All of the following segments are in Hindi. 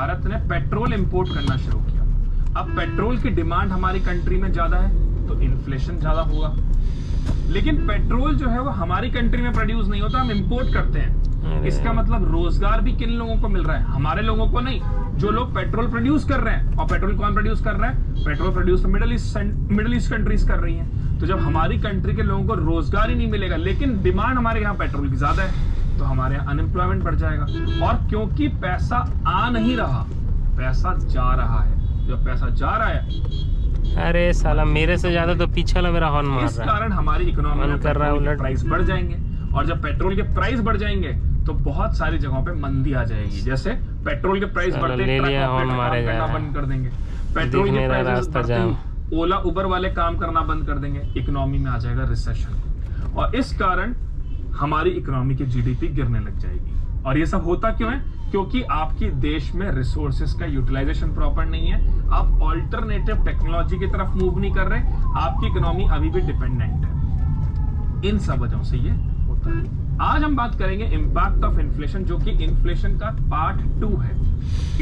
भारत ने पेट्रोल इंपोर्ट करना शुरू किया। अब पेट्रोल की डिमांड हमारी कंट्री में ज्यादा है तो इन्फ्लेशन ज्यादा होगा। लेकिन पेट्रोल जो है वो हमारी कंट्री में प्रोड्यूस नहीं होता, हम इंपोर्ट करते हैं। इसका मतलब रोजगार भी किन लोगों को मिल रहा है? हमारे लोगों को नहीं, जो लोग पेट्रोल प्रोड्यूस कर रहे हैं। और पेट्रोल कौन प्रोड्यूस कर रहा है? Petrol produce middle east countries कर रही हैं। तो जब हमारी कंट्री के लोगों को रोजगार ही नहीं मिलेगा, लेकिन डिमांड हमारे यहाँ पेट्रोल की ज्यादा है, तो हमारे यहाँ अनएम्प्लॉयमेंट बढ़ जाएगा। और क्योंकि पैसा आ नहीं रहा, पैसा जा रहा है। जब पैसा जा रहा है, अरे साला मेरे से ज्यादा तो पीछे वाला मेरा हॉर्न मार रहा है। इस कारण हमारी इकोनॉमी में पेट्रोल के प्राइस बढ़ जाएंगे। और जब पेट्रोल के प्राइस बढ़ जाएंगे तो बहुत सारी जगहों पे मंदी आ जाएगी। जैसे पेट्रोल के प्राइस बढ़ते करना बंद कर देंगे, पेट्रोल के प्राइस बढ़ते ही ओला उबर वाले काम करना बंद कर देंगे, इकोनॉमी में आ जाएगा रिसेशन। और इस कारण हमारी इकोनॉमी की जीडीपी गिरने लग जाएगी। और ये सब होता क्यों है? क्योंकि आपकी देश में रिसोर्सेज का यूटिलाइजेशन प्रॉपर नहीं है, आप ऑल्टरनेटिव टेक्नोलॉजी की तरफ मूव नहीं कर रहे, आपकी इकोनॉमी अभी भी डिपेंडेंट है। इन सब वजहों से ये होता है। आज हम बात करेंगे इंपैक्ट ऑफ इन्फ्लेशन, जो कि इन्फ्लेशन का पार्ट 2 है।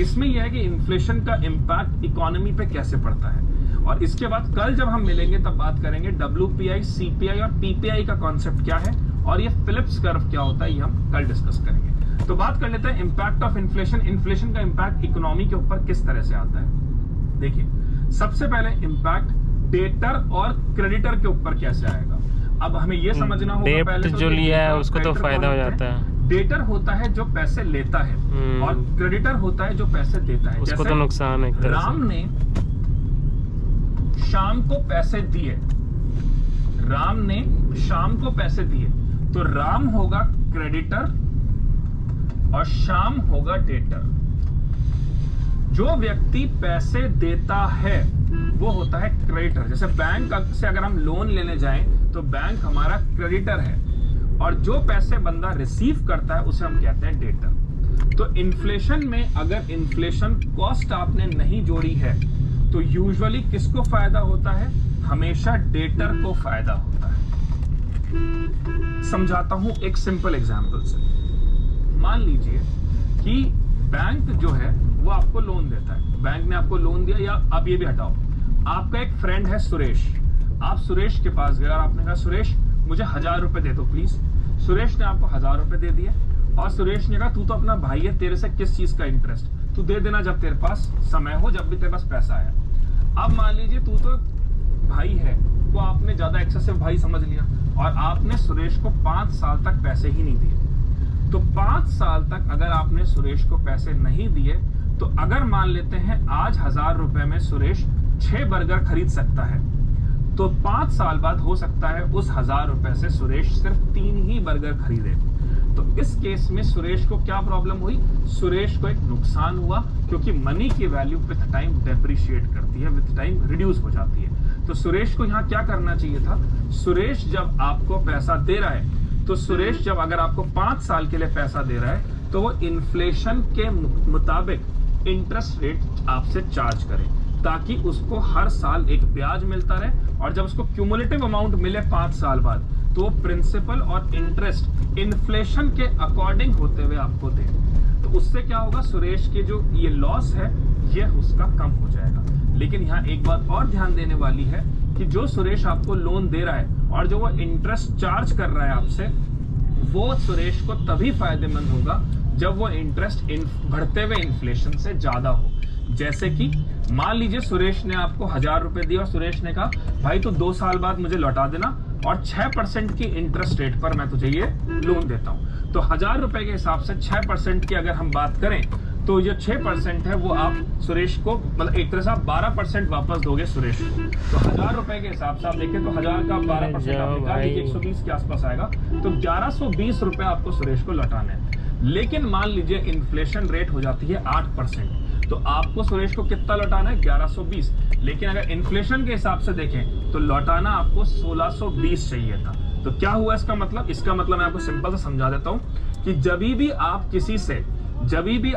इसमें यह है कि इन्फ्लेशन का इंपैक्ट इकोनॉमी पे कैसे पड़ता है। और इसके बाद कल जब हम मिलेंगे तब बात करेंगे WPI, CPI और PPI का कॉन्सेप्ट क्या है और ये फिलिप्स कर्व क्या होता है, ये हम कल डिस्कस करेंगे। तो बात कर लेते हैं इंपैक्ट ऑफ इन्फ्लेशन। इन्फ्लेशन का इंपैक्ट इकोनॉमी के ऊपर किस तरह से आता है। देखिए, सबसे पहले इंपैक्ट डेटर और क्रेडिटर के ऊपर कैसे आएगा। अब हमें यह समझना होगा, पहले तो जो लिया है उसको तो फायदा हो जाता है। डेटर होता है जो पैसे लेता है और क्रेडिटर होता है जो पैसे देता है। उसको तो नुकसान है। राम ने शाम को पैसे दिए, राम ने शाम को पैसे दिए, तो राम होगा क्रेडिटर और शाम होगा डेटर। जो व्यक्ति पैसे देता है वो होता है क्रेडिटर। जैसे बैंक से अगर हम लोन लेने जाएं तो बैंक हमारा क्रेडिटर है, और जो पैसे बंदा रिसीव करता है उसे हम कहते हैं डेटर। तो इन्फ्लेशन में अगर इन्फ्लेशन कॉस्ट आपने नहीं जोड़ी है तो यूजुअली किसको फायदा होता है? हमेशा डेटर को फायदा होता है। समझाता हूं एक सिंपल एग्जांपल से। मान लीजिए कि बैंक जो है वो आपको लोन देता है, बैंक ने आपको लोन दिया, या आप ये भी हटाओ, आपका एक फ्रेंड है सुरेश, आप सुरेश के पास गए और आपने कहा सुरेश मुझे 1000 रुपए दे दो प्लीज। सुरेश ने आपको 1000 रुपए दे दिए और सुरेश ने कहा तू तो अपना भाई है, तेरे से किस चीज का इंटरेस्ट, तू दे देना जब तेरे पास समय हो, जब भी तेरे पास पैसा आया। अब मान लीजिए तू तो भाई है, तो आपने ज्यादा एक्सेसिव भाई समझ लिया और आपने सुरेश को 5 साल तक पैसे ही नहीं दिए। तो 5 साल तक अगर आपने सुरेश को पैसे नहीं दिए तो अगर मान लेते हैं आज 1000 रुपए में सुरेश 6 बर्गर खरीद सकता है, तो 5 साल बाद हो सकता है उस 1000 रुपए से सुरेश सिर्फ 3 ही बर्गर खरीदे। तो इस केस में सुरेश को क्या प्रॉब्लम हुई? सुरेश को एक नुकसान हुआ, क्योंकि मनी की वैल्यू विद टाइम डेप्रिशिएट करती है, विद टाइम रिड्यूस हो जाती है। तो सुरेश को यहाँ क्या करना चाहिए था? सुरेश जब आपको पैसा दे रहा है, तो सुरेश जब अगर आपको 5 साल के लिए पैसा दे रहा है तो वो इन्फ्लेशन के मुताबिक इंटरेस्ट रेट आपसे चार्ज करे, ताकि उसको हर साल एक ब्याज मिलता रहे, और जब उसको क्यूमुलेटिव अमाउंट मिले 5 साल बाद तो प्रिंसिपल और इंटरेस्ट इन्फ्लेशन के अकॉर्डिंग होते हुए आपको दे। तो उससे क्या होगा? सुरेश के जो ये लॉस है ये उसका कम हो जाएगा। लेकिन यहाँ एक बात और ध्यान देने वाली है कि जो सुरेश आपको लोन दे रहा है और जो वो इंटरेस्ट चार्ज कर रहा है आपसे, वो सुरेश को तभी फायदेमंद होगा जब वो इंटरेस्ट बढ़ते हुए इन्फ्लेशन से ज्यादा हो। जैसे कि मान लीजिए सुरेश ने आपको 1000 रुपए दिए और सुरेश ने कहा भाई तू 2 साल बाद मुझे लौटा देना और 6% की इंटरेस्ट रेट पर मैं तुझे ये लोन देता हूं। तो 1000 रुपए के हिसाब से 6% की अगर हम बात करें तो ये 6% है वो आप सुरेश को, मतलब एक तरह से आप 12% वापस दोगे सुरेश को। तो 1000 रुपए के हिसाब से आप देखें तो 1000 का 12% 120 के आसपास आएगा, तो 1120 रुपए आपको सुरेश को लौटाना है। लेकिन मान लीजिए इन्फ्लेशन रेट हो जाती है 8%, तो आपको सुरेश को कितना लौटाना है? 1120। लेकिन अगर इन्फ्लेशन के हिसाब से देखें तो लौटाना आपको 1620 चाहिए था। तो क्या हुआ इसका मतलब? इसका मतलब मैं आपको सिंपल से समझा देता हूं कि जब भी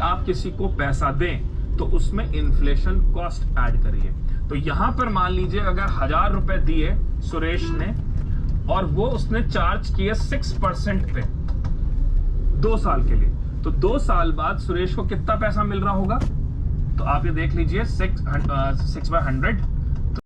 आप किसी को पैसा दें तो उसमें इन्फ्लेशन कॉस्ट ऐड करिए। तो यहां पर मान लीजिए अगर 1000 रुपए दिए सुरेश ने और वो उसने चार्ज किए 6% पे 2 साल के लिए, तो 2 साल बाद सुरेश को कितना पैसा मिल रहा होगा? तो आप ये देख लीजिए 6 बाय 100